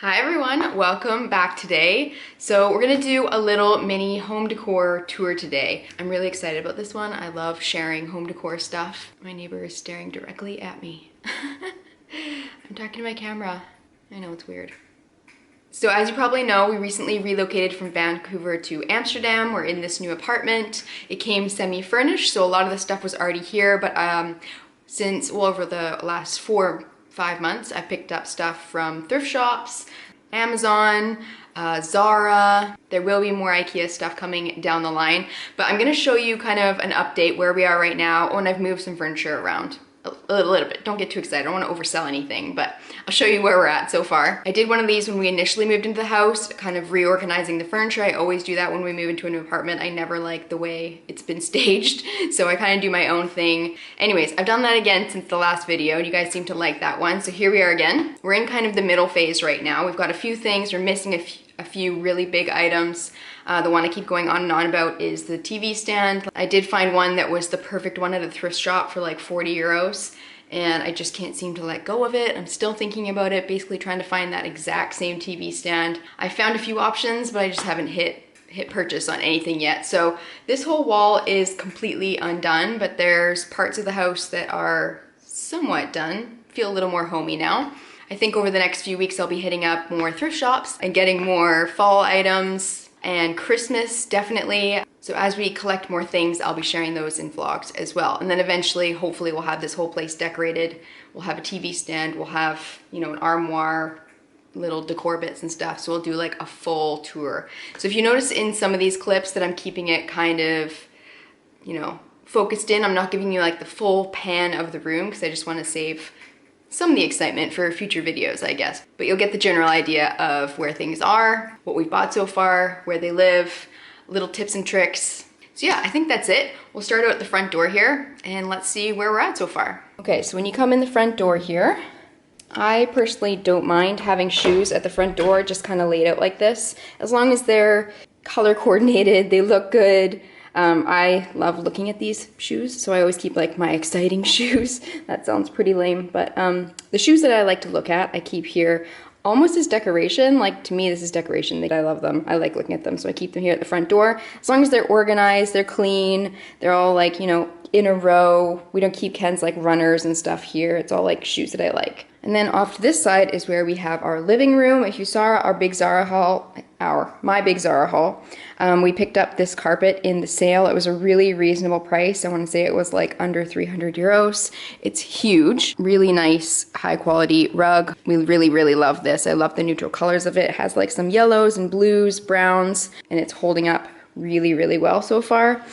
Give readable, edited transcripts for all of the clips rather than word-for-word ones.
Hi everyone, welcome back today. So we're gonna do a little mini home decor tour today. I'm really excited about this one. I love sharing home decor stuff. My neighbor is staring directly at me. I'm talking to my camera. I know, it's weird. So as you probably know, we recently relocated from Vancouver to Amsterdam. We're in this new apartment. It came semi-furnished, so a lot of the stuff was already here, but since, well, over the last 4-5 months, I picked up stuff from thrift shops, Amazon, Zara. There will be more IKEA stuff coming down the line, but I'm gonna show you kind of an update where we are right now when I've moved some furniture around. A little bit. Don't get too excited. I don't want to oversell anything, but I'll show you where we're at so far. I did one of these when we initially moved into the house, kind of reorganizing the furniture. I always do that when we move into a new apartment. I never like the way it's been staged, so I kind of do my own thing. Anyways, I've done that again since the last video, and you guys seem to like that one, so here we are again. We're in kind of the middle phase right now. We've got a few things. We're missing a few really big items. The one I keep going on and on about is the TV stand. I did find one that was the perfect one at a thrift shop for like 40 euros. And I just can't seem to let go of it. I'm still thinking about it, basically trying to find that exact same TV stand. I found a few options, but I just haven't hit purchase on anything yet. So this whole wall is completely undone, but there's parts of the house that are somewhat done. Feel a little more homey now. I think over the next few weeks, I'll be hitting up more thrift shops and getting more fall items and Christmas, definitely. So as we collect more things, I'll be sharing those in vlogs as well. And then eventually, hopefully we'll have this whole place decorated. We'll have a TV stand, we'll have, you know, an armoire, little decor bits and stuff. So we'll do like a full tour. So if you notice in some of these clips that I'm keeping it kind of, you know, focused in, I'm not giving you like the full pan of the room because I just want to save some of the excitement for future videos, I guess. But you'll get the general idea of where things are, what we've bought so far, where they live, little tips and tricks. So yeah, I think that's it. We'll start out at the front door here and let's see where we're at so far. Okay, so when you come in the front door here, I personally don't mind having shoes at the front door just kind of laid out like this. As long as they're color coordinated, they look good. I love looking at these shoes, so I always keep like my exciting shoes. That sounds pretty lame, but the shoes that I like to look at, I keep here almost as decoration. Like, to me, this is decoration. I love them. I like looking at them, so I keep them here at the front door. As long as they're organized, they're clean, they're all like, you know, in a row. We don't keep Ken's like runners and stuff here. It's all like shoes that I like. And then off to this side is where we have our living room. If you saw our big Zara haul, my big Zara haul, we picked up this carpet in the sale. It was a really reasonable price. I want to say it was like under 300 euros. It's huge, really nice, high quality rug. We really, really love this. I love the neutral colors of it. It has like some yellows and blues, browns, and it's holding up really, really well so far.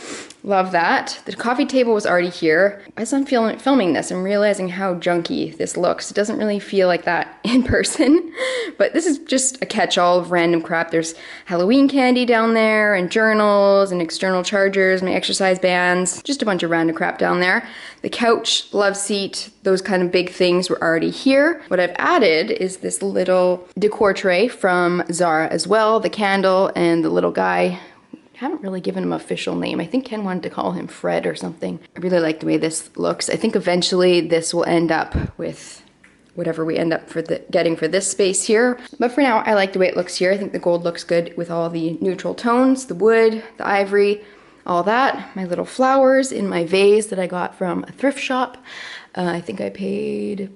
Love that. The coffee table was already here. As I'm filming this, I'm realizing how junky this looks. It doesn't really feel like that in person, but this is just a catch-all of random crap. There's Halloween candy down there, and journals, and external chargers, my exercise bands, just a bunch of random crap down there. The couch, love seat, those kind of big things were already here. What I've added is this little decor tray from Zara as well, the candle and the little guy. I haven't really given him an official name. I think Ken wanted to call him Fred or something. I really like the way this looks. I think eventually this will end up with whatever we end up getting for this space here. But for now, I like the way it looks here. I think the gold looks good with all the neutral tones, the wood, the ivory, all that. My little flowers in my vase that I got from a thrift shop. I think I paid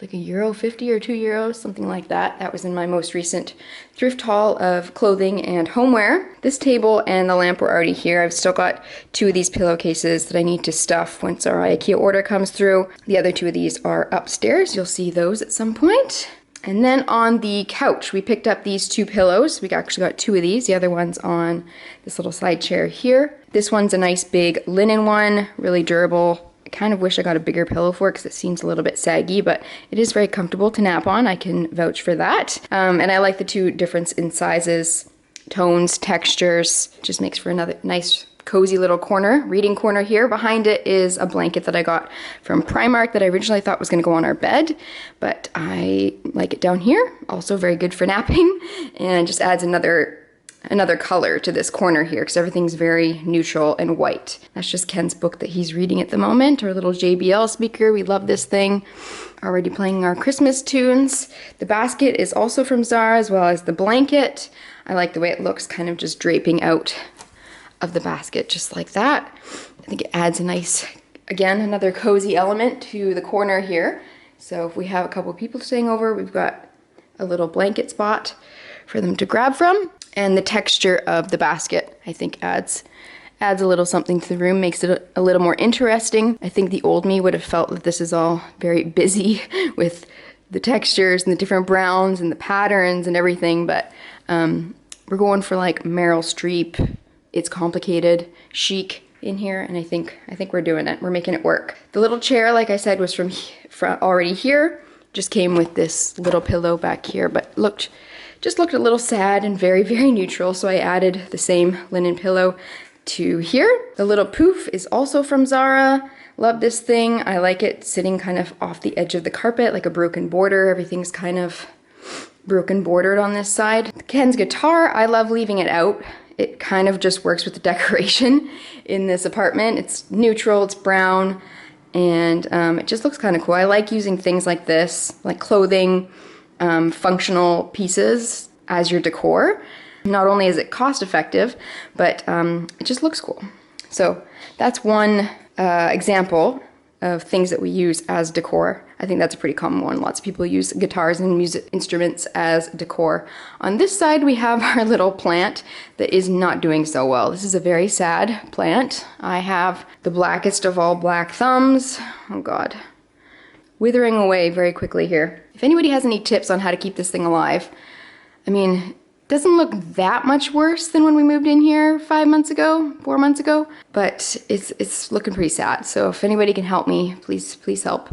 like €1.50 or €2, something like that. That was in my most recent thrift haul of clothing and homeware. This table and the lamp were already here. I've still got 2 of these pillowcases that I need to stuff once our IKEA order comes through. The other 2 of these are upstairs. You'll see those at some point. And then on the couch, we picked up these 2 pillows. We actually got 2 of these. The other one's on this little side chair here. This one's a nice big linen one, really durable. I kind of wish I got a bigger pillow for it because it seems a little bit saggy, but it is very comfortable to nap on. I can vouch for that. And I like the 2 difference in sizes, tones, textures. Just makes for another nice cozy little corner, reading corner here. Behind it is a blanket that I got from Primark that I originally thought was going to go on our bed, but I like it down here. Also very good for napping, and just adds another another color to this corner here because everything's very neutral and white. That's just Ken's book that he's reading at the moment, our little JBL speaker. We love this thing. Already playing our Christmas tunes. The basket is also from Zara, as well as the blanket. I like the way it looks, kind of just draping out of the basket just like that. I think it adds a nice, again, another cozy element to the corner here. So if we have a couple of people staying over, we've got a little blanket spot for them to grab from. And the texture of the basket, I think, adds a little something to the room, makes it a little more interesting. I think the old me would have felt that this is all very busy with the textures and the different browns and the patterns and everything, but we're going for like Meryl Streep, it's complicated, chic in here, and I think we're doing it. We're making it work. The little chair, like I said, was from already here. Just came with this little pillow back here, but just looked a little sad and very, very neutral, so I added the same linen pillow to here. The little poof is also from Zara. Love this thing. I like it sitting kind of off the edge of the carpet, like a broken border. Everything's kind of broken bordered on this side. Ken's guitar, I love leaving it out. It kind of just works with the decoration in this apartment. It's neutral, it's brown, and it just looks kind of cool. I like using things like this, like clothing, functional pieces as your decor. Not only is it cost effective, but it just looks cool. So that's one example of things that we use as decor. I think that's a pretty common one. Lots of people use guitars and music instruments as decor. On this side, we have our little plant that is not doing so well. This is a very sad plant. I have the blackest of all black thumbs. Oh God. Withering away very quickly here. If anybody has any tips on how to keep this thing alive, I mean, doesn't look that much worse than when we moved in here 4 months ago, but it's looking pretty sad. So if anybody can help me, please help.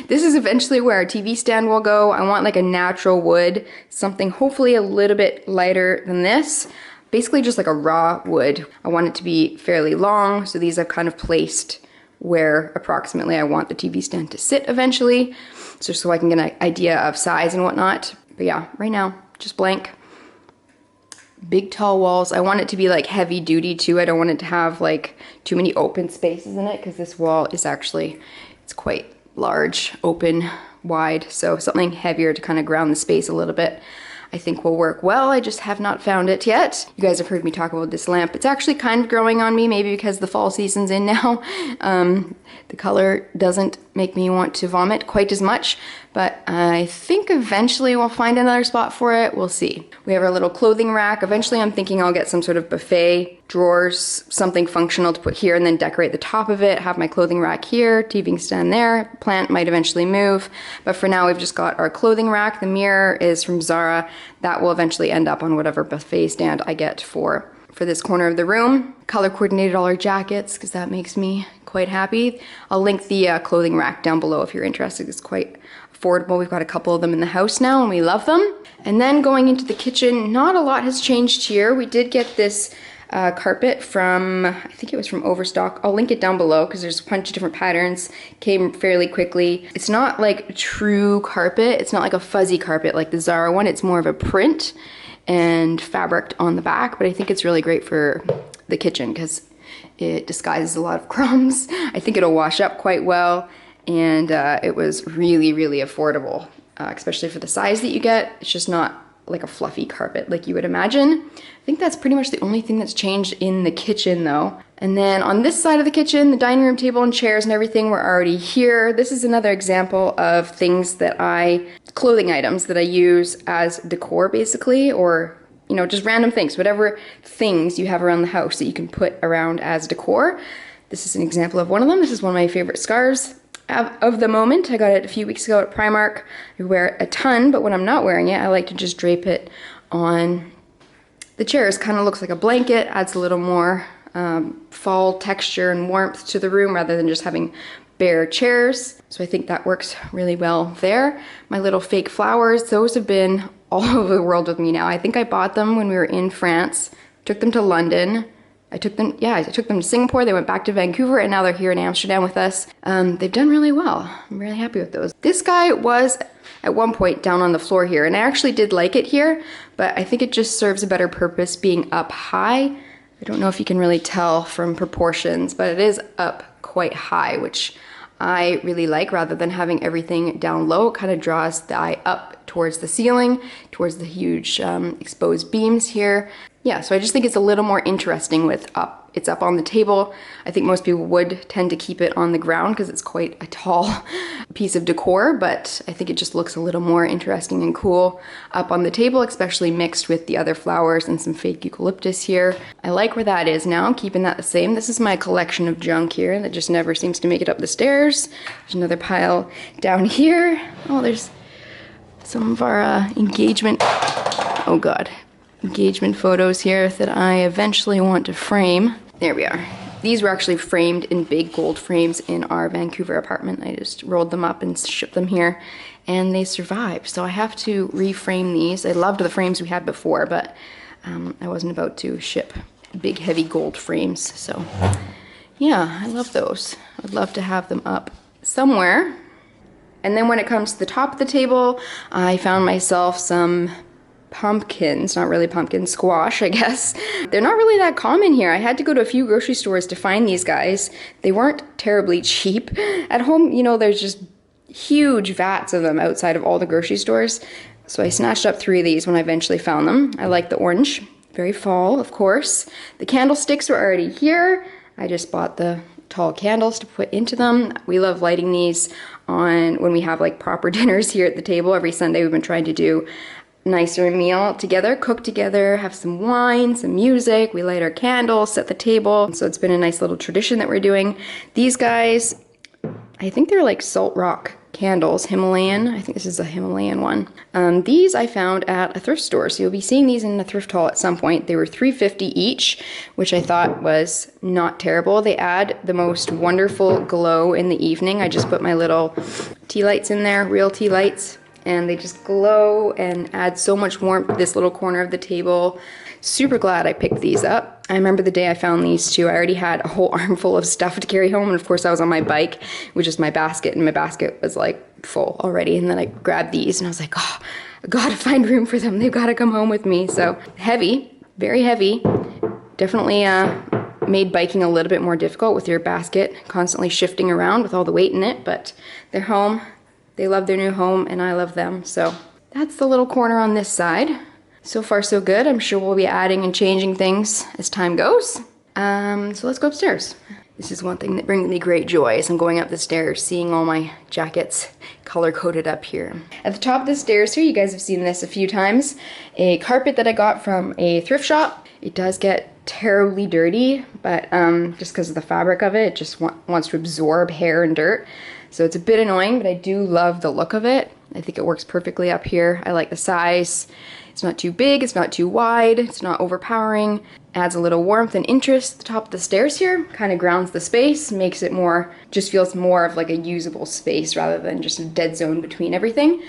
This is eventually where our TV stand will go. I want like a natural wood, something hopefully a little bit lighter than this. Basically just like a raw wood. I want it to be fairly long, so these I've kind of placed where approximately I want the TV stand to sit eventually, so I can get an idea of size and whatnot. But yeah, right now, just blank. Big tall walls. I want it to be like heavy duty too. I don't want it to have like too many open spaces in it because this wall is actually, it's quite large, open, wide. So something heavier to kind of ground the space a little bit I think will work well. I just have not found it yet. You guys have heard me talk about this lamp. It's actually kind of growing on me, maybe because the fall season's in now. The color doesn't make me want to vomit quite as much, but I think eventually we'll find another spot for it. We'll see. We have our little clothing rack. Eventually I'm thinking I'll get some sort of buffet, drawers, something functional to put here and then decorate the top of it, have my clothing rack here, TV stand there. Plant might eventually move, but for now we've just got our clothing rack. The mirror is from Zara. That will eventually end up on whatever buffet stand I get for this corner of the room. Color coordinated all our jackets because that makes me quite happy. I'll link the clothing rack down below if you're interested. It's quite affordable. We've got a couple of them in the house now and we love them. And then going into the kitchen, not a lot has changed here. We did get this carpet from, I think it was from Overstock. I'll link it down below because there's a bunch of different patterns. Came fairly quickly. It's not like true carpet. It's not like a fuzzy carpet like the Zara one. It's more of a print and fabric on the back, but I think it's really great for the kitchen because it disguises a lot of crumbs. I think it'll wash up quite well, and it was really, really affordable, especially for the size that you get. It's just not like a fluffy carpet like you would imagine. I think that's pretty much the only thing that's changed in the kitchen though. And then on this side of the kitchen, the dining room table and chairs and everything were already here. This is another example of things that clothing items that I use as decor basically, or you know, just random things, whatever things you have around the house that you can put around as decor. This is an example of one of them. This is one of my favorite scarves of the moment. I got it a few weeks ago at Primark. I wear it a ton, but when I'm not wearing it, I like to just drape it on the chairs. Kind of looks like a blanket, adds a little more fall texture and warmth to the room rather than just having bare chairs. So I think that works really well there. My little fake flowers, those have been all over the world with me now. I think I bought them when we were in France, took them to London. I took them to Singapore, they went back to Vancouver, and now they're here in Amsterdam with us. They've done really well. I'm really happy with those. This guy was at one point down on the floor here, and I actually did like it here, but I think it just serves a better purpose being up high. I don't know if you can really tell from proportions, but it is up quite high, which I really like, rather than having everything down low. It kind of draws the eye up towards the ceiling, towards the huge exposed beams here. Yeah, so I just think it's a little more interesting with it's up on the table. I think most people would tend to keep it on the ground because it's quite a tall piece of decor, but I think it just looks a little more interesting and cool up on the table, especially mixed with the other flowers and some fake eucalyptus here. I like where that is now, keeping that the same. This is my collection of junk here that just never seems to make it up the stairs. There's another pile down here. Oh, there's some of our engagement, oh God, engagement photos here that I eventually want to frame. There we are. These were actually framed in big gold frames in our Vancouver apartment. I just rolled them up and shipped them here, and they survived. So I have to reframe these. I loved the frames we had before, but I wasn't about to ship big heavy gold frames. So yeah, I love those. I'd love to have them up somewhere. And then when it comes to the top of the table, I found myself some pumpkins, not really pumpkin, squash, I guess. They're not really that common here. I had to go to a few grocery stores to find these guys. They weren't terribly cheap. At home, you know, there's just huge vats of them outside of all the grocery stores. So I snatched up 3 of these when I eventually found them. I like the orange, very fall, of course. The candlesticks were already here. I just bought the tall candles to put into them. We love lighting these on when we have like proper dinners here at the table. Every Sunday we've been trying to do nicer meal together, cook together, have some wine, some music. We light our candles, set the table. So it's been a nice little tradition that we're doing. These guys, I think they're like salt rock candles, Himalayan. I think this is a Himalayan one. These I found at a thrift store. So you'll be seeing these in a thrift haul at some point. They were $3.50 each, which I thought was not terrible. They add the most wonderful glow in the evening. I just put my little tea lights in there, real tea lights, and they just glow and add so much warmth to this little corner of the table. Super glad I picked these up. I remember the day I found these too. I already had a whole armful of stuff to carry home, and of course I was on my bike, which is my basket, and my basket was like full already. And then I grabbed these and I was like, oh, I gotta find room for them. They've gotta come home with me. So heavy, very heavy. Definitely made biking a little bit more difficult with your basket constantly shifting around with all the weight in it, but they're home. They love their new home and I love them. So that's the little corner on this side. So far so good. I'm sure we'll be adding and changing things as time goes. So let's go upstairs. This is one thing that brings me great joy as I'm going up the stairs, seeing all my jackets color-coded up here. At the top of the stairs here, you guys have seen this a few times, a carpet that I got from a thrift shop. It does get terribly dirty, but just because of the fabric of it, it just wants to absorb hair and dirt. So it's a bit annoying, but I do love the look of it. I think it works perfectly up here. I like the size. It's not too big, it's not too wide, it's not overpowering. Adds a little warmth and interest at the top of the stairs here. Kind of grounds the space, makes it more, just feels more of like a usable space rather than just a dead zone between everything.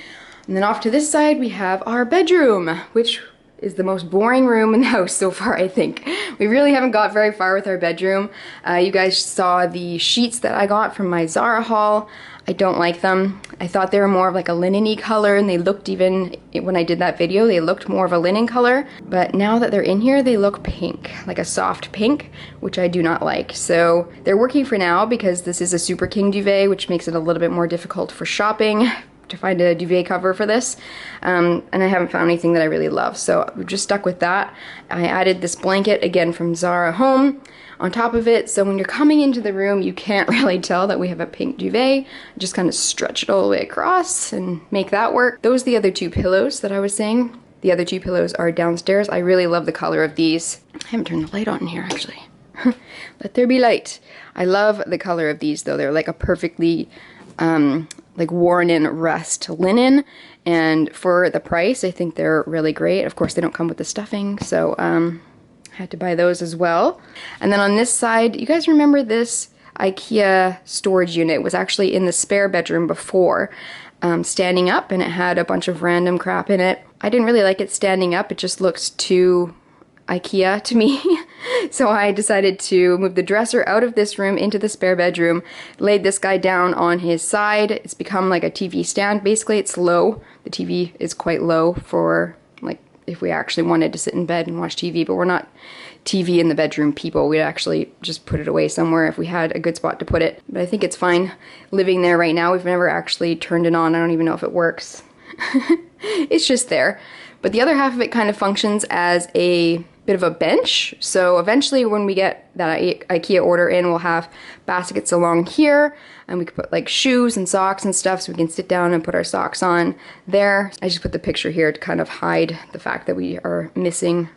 And then off to this side we have our bedroom, which is the most boring room in the house so far, I think. We really haven't got very far with our bedroom. You guys saw the sheets that I got from my Zara haul. I don't like them. I thought they were more of like a linen-y color, and they looked, even when I did that video, they looked more of a linen color. But now that they're in here, they look pink, like a soft pink, which I do not like. So they're working for now because this is a Super King duvet, which makes it a little bit more difficult for shopping to find a duvet cover for this, and I haven't found anything that I really love, so we've just stuck with that. I added this blanket again from Zara Home on top of it, so when you're coming into the room you can't really tell that we have a pink duvet. Just kind of stretch it all the way across and make that work. Those are the other 2 pillows that I was saying. The other 2 pillows are downstairs. I really love the color of these. I haven't turned the light on in here actually. Let there be light. I love the color of these though. They're like a perfectly like worn in rust linen, and for the price I think they're really great. Of course they don't come with the stuffing, so I had to buy those as well. And then on this side, you guys remember this IKEA storage unit? It was actually in the spare bedroom before, standing up, and it had a bunch of random crap in it. I didn't really like it standing up. It just looks too IKEA to me. So I decided to move the dresser out of this room into the spare bedroom, laid this guy down on his side. It's become like a TV stand. Basically, it's low. The TV is quite low for like if we actually wanted to sit in bed and watch TV, but we're not TV in the bedroom people. We'd actually just put it away somewhere if we had a good spot to put it. But I think it's fine living there right now. We've never actually turned it on. I don't even know if it works. It's just there. But the other half of it kind of functions as a bit of a bench. So eventually when we get that IKEA order in, we'll have baskets along here, and we could put like shoes and socks and stuff, so we can sit down and put our socks on there. I just put the picture here to kind of hide the fact that we are missing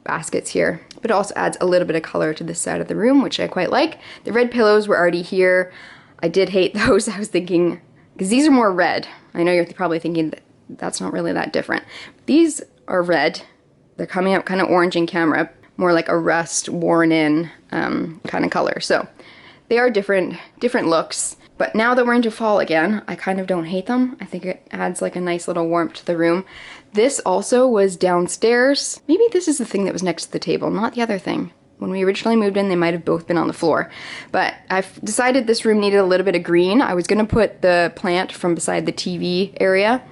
baskets here. But it also adds a little bit of color to this side of the room, which I quite like. The red pillows were already here. I did hate those. I was thinking, because these are more red. I know you're probably thinking that that's not really that different. These are red. They're coming out kind of orange in camera, more like a rust, worn in kind of color. So they are different looks. But now that we're into fall again, I kind of don't hate them. I think it adds like a nice little warmth to the room. This also was downstairs. Maybe this is the thing that was next to the table, not the other thing. When we originally moved in, they might have both been on the floor. But I've decided this room needed a little bit of green. I was gonna put the plant from beside the TV area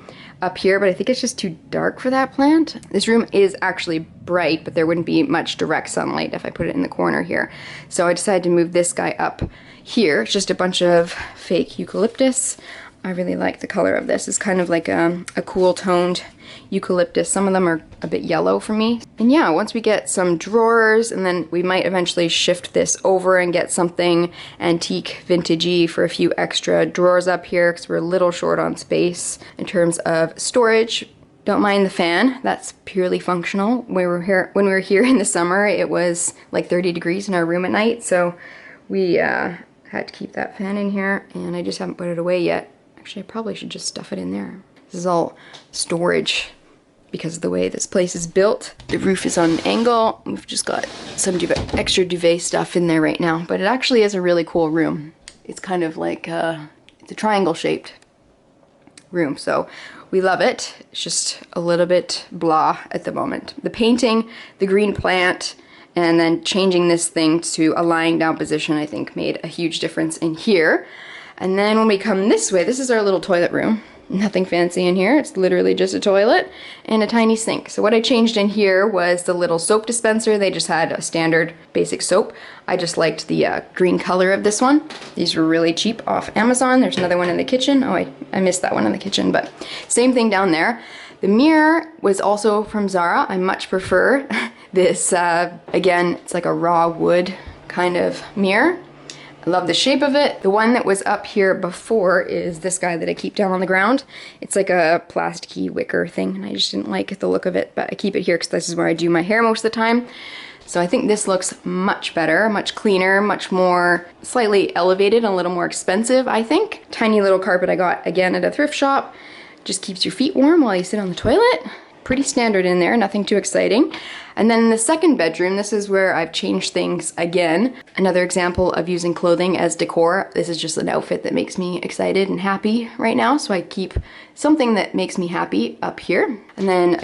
up here, but I think it's just too dark for that plant. This room is actually bright, but there wouldn't be much direct sunlight if I put it in the corner here. So I decided to move this guy up here. It's just a bunch of fake eucalyptus. I really like the color of this. It's kind of like a cool toned eucalyptus. Some of them are a bit yellow for me. And yeah, once we get some drawers, and then we might eventually shift this over and get something antique, vintagey for a few extra drawers up here, because we're a little short on space in terms of storage. Don't mind the fan. That's purely functional. When we were here in the summer, it was like 30 degrees in our room at night, so we had to keep that fan in here, and I just haven't put it away yet. Actually, I probably should just stuff it in there. This is all storage because of the way this place is built. The roof is on an angle. We've just got some extra duvet stuff in there right now, but it actually is a really cool room. It's kind of like it's a triangle shaped room, so we love it. It's just a little bit blah at the moment. The painting, the green plant, and then changing this thing to a lying down position, I think made a huge difference in here. And then when we come this way, this is our little toilet room. Nothing fancy in here. It's literally just a toilet and a tiny sink. So what I changed in here was the little soap dispenser. They just had a standard basic soap. I just liked the green color of this one. These were really cheap off Amazon. There's another one in the kitchen. Oh, I missed that one in the kitchen, but same thing down there. The mirror was also from Zara. I much prefer this, again, it's like a raw wood kind of mirror. I love the shape of it. The one that was up here before is this guy that I keep down on the ground. It's like a plasticky wicker thing, and I just didn't like the look of it, but I keep it here because this is where I do my hair most of the time. So I think this looks much better, much cleaner, much more slightly elevated, and a little more expensive, I think. Tiny little carpet I got again at a thrift shop. Just keeps your feet warm while you sit on the toilet. Pretty standard in there, nothing too exciting. And then in the second bedroom, this is where I've changed things again. Another example of using clothing as decor. This is just an outfit that makes me excited and happy right now, so I keep something that makes me happy up here. And then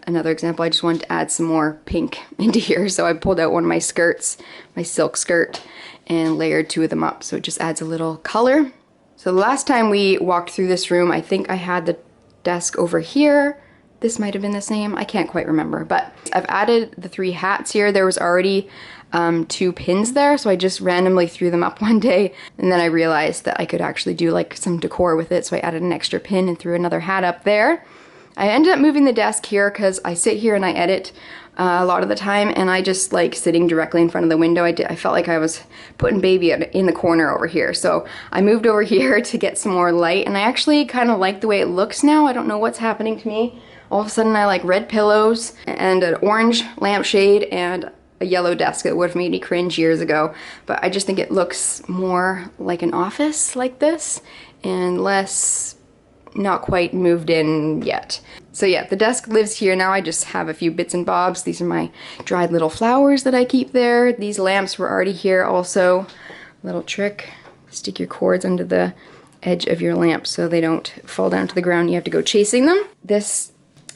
another example, I just wanted to add some more pink into here, so I pulled out one of my skirts, my silk skirt, and layered two of them up, so it just adds a little color. So the last time we walked through this room, I think I had the desk over here. This might have been the same, I can't quite remember, but I've added the 3 hats here. There was already 2 pins there, so I just randomly threw them up one day, and then I realized that I could actually do like some decor with it, so I added an extra pin and threw another hat up there. I ended up moving the desk here because I sit here and I edit a lot of the time, and I just like sitting directly in front of the window. I felt like I was putting baby in the corner over here, so I moved over here to get some more light, and I actually kind of like the way it looks now. I don't know what's happening to me. All of a sudden I like red pillows and an orange lampshade and a yellow desk that would have made me cringe years ago. But I just think it looks more like an office like this and less not quite moved in yet. So yeah, the desk lives here now. I just have a few bits and bobs. These are my dried little flowers that I keep there. These lamps were already here also. Little trick, stick your cords under the edge of your lamp so they don't fall down to the ground. You have to go chasing them. This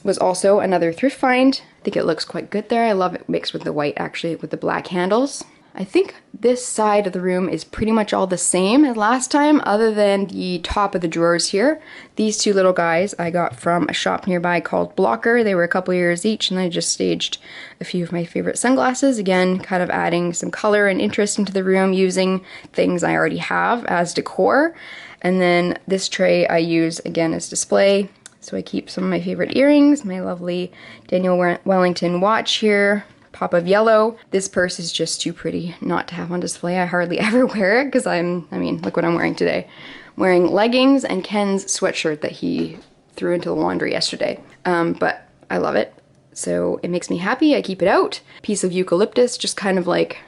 was also another thrift find. I think it looks quite good there. I love it mixed with the white, actually, with the black handles. I think this side of the room is pretty much all the same as last time, other than the top of the drawers here. These two little guys I got from a shop nearby called Blocker. They were a couple euros each, and I just staged a few of my favorite sunglasses. Again, kind of adding some color and interest into the room using things I already have as decor. And then this tray I use again as display. So I keep some of my favorite earrings, my lovely Daniel Wellington watch here, pop of yellow. This purse is just too pretty not to have on display. I hardly ever wear it because I mean, look what I'm wearing today. I'm wearing leggings and Ken's sweatshirt that he threw into the laundry yesterday. But I love it. So it makes me happy. I keep it out. Piece of eucalyptus just kind of like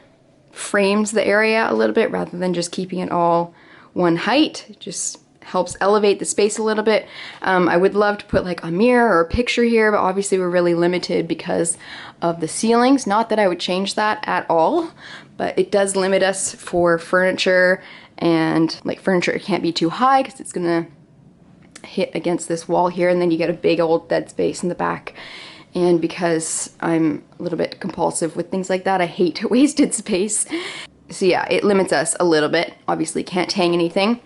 frames the area a little bit rather than just keeping it all one height. It just helps elevate the space a little bit. I would love to put like a mirror or a picture here, but obviously we're really limited because of the ceilings. Not that I would change that at all, but it does limit us for furniture, and like furniture can't be too high because it's gonna hit against this wall here, and then you get a big old dead space in the back. And because I'm a little bit compulsive with things like that, I hate wasted space. So yeah, it limits us a little bit. Obviously can't hang anything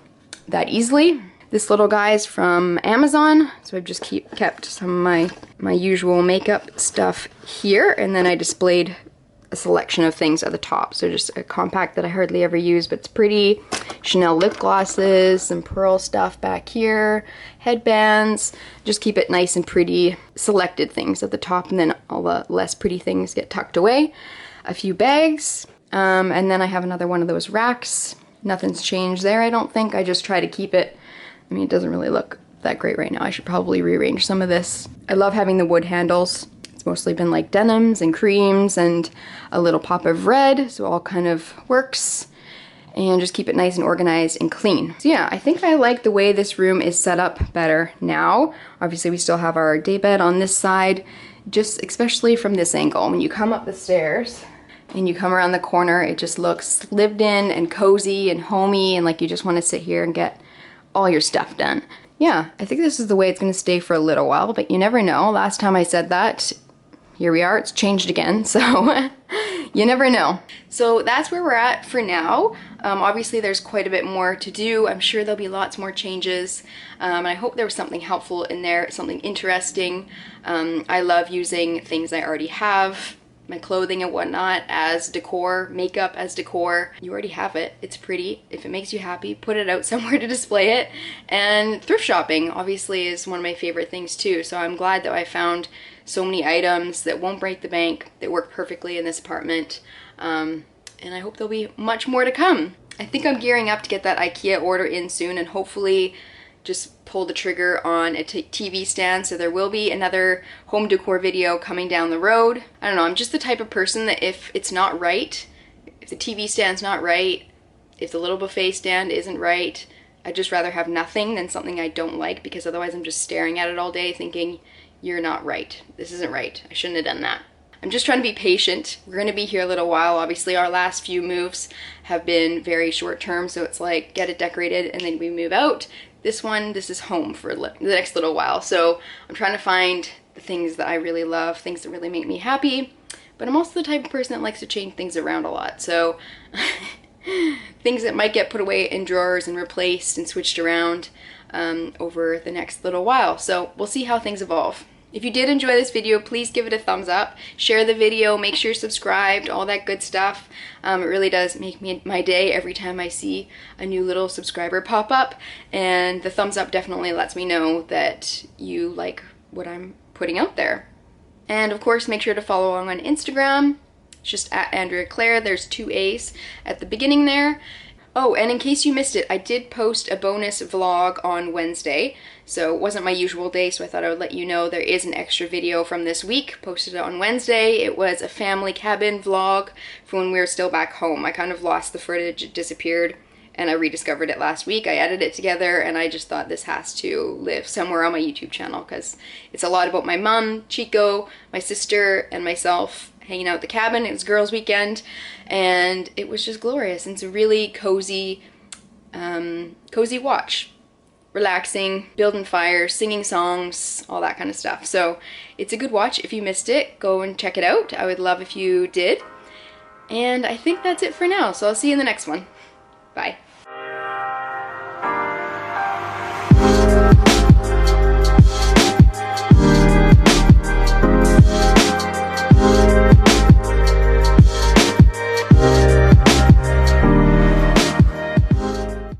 that easily. This little guy is from Amazon, so I've just kept some of my usual makeup stuff here, and then I displayed a selection of things at the top. So just a compact that I hardly ever use, but it's pretty. Chanel lip glosses, some pearl stuff back here, headbands. Just keep it nice and pretty. Selected things at the top, and then all the less pretty things get tucked away. A few bags, and then I have another one of those racks. Nothing's changed there, I don't think. I just try to keep it. I mean, it doesn't really look that great right now. I should probably rearrange some of this. I love having the wood handles. It's mostly been like denims and creams and a little pop of red, so all kind of works. And just keep it nice and organized and clean. So yeah, I think I like the way this room is set up better now. Obviously we still have our daybed on this side, just especially from this angle. When you come up the stairs and you come around the corner, it just looks lived in and cozy and homey, and like you just want to sit here and get all your stuff done. Yeah, I think this is the way it's going to stay for a little while, but you never know. Last time I said that, here we are, it's changed again, so you never know. So that's where we're at for now. Obviously there's quite a bit more to do. I'm sure there'll be lots more changes. And I hope there was something helpful in there, something interesting. I love using things I already have, my clothing and whatnot as decor, makeup as decor. You already have it, it's pretty. If it makes you happy, put it out somewhere to display it. And thrift shopping obviously is one of my favorite things too, so I'm glad that I found so many items that won't break the bank, that work perfectly in this apartment. And I hope there'll be much more to come. I think I'm gearing up to get that IKEA order in soon, and hopefully just pull the trigger on a TV stand, so there will be another home decor video coming down the road. I don't know, I'm just the type of person that if it's not right, if the TV stand's not right, if the little buffet stand isn't right, I'd just rather have nothing than something I don't like, because otherwise I'm just staring at it all day thinking, you're not right, this isn't right, I shouldn't have done that. I'm just trying to be patient. We're going to be here a little while. Obviously our last few moves have been very short term, so it's like get it decorated and then we move out. This is home for the next little while. So I'm trying to find the things that I really love, things that really make me happy. But I'm also the type of person that likes to change things around a lot. So things that might get put away in drawers and replaced and switched around over the next little while. So we'll see how things evolve. If you did enjoy this video, please give it a thumbs up, share the video, make sure you're subscribed, all that good stuff. It really does make my day every time I see a new little subscriber pop up, and the thumbs up definitely lets me know that you like what I'm putting out there. And of course, make sure to follow along on Instagram. It's just at Andrea Clare. There's 2 A's at the beginning there. Oh, and in case you missed it, I did post a bonus vlog on Wednesday. So it wasn't my usual day, so I thought I would let you know there is an extra video from this week. Posted it on Wednesday. It was a family cabin vlog from when we were still back home. I kind of lost the footage, it disappeared, and I rediscovered it last week. I edited it together, and I just thought this has to live somewhere on my YouTube channel because it's a lot about my mom, Chico, my sister, and myself hanging out at the cabin. It was girls' weekend, and it was just glorious. And it's a really cozy, cozy watch. relaxing, building fires, singing songs, all that kind of stuff. So it's a good watch. If you missed it, go and check it out. I would love if you did. And I think that's it for now. So I'll see you in the next one. Bye.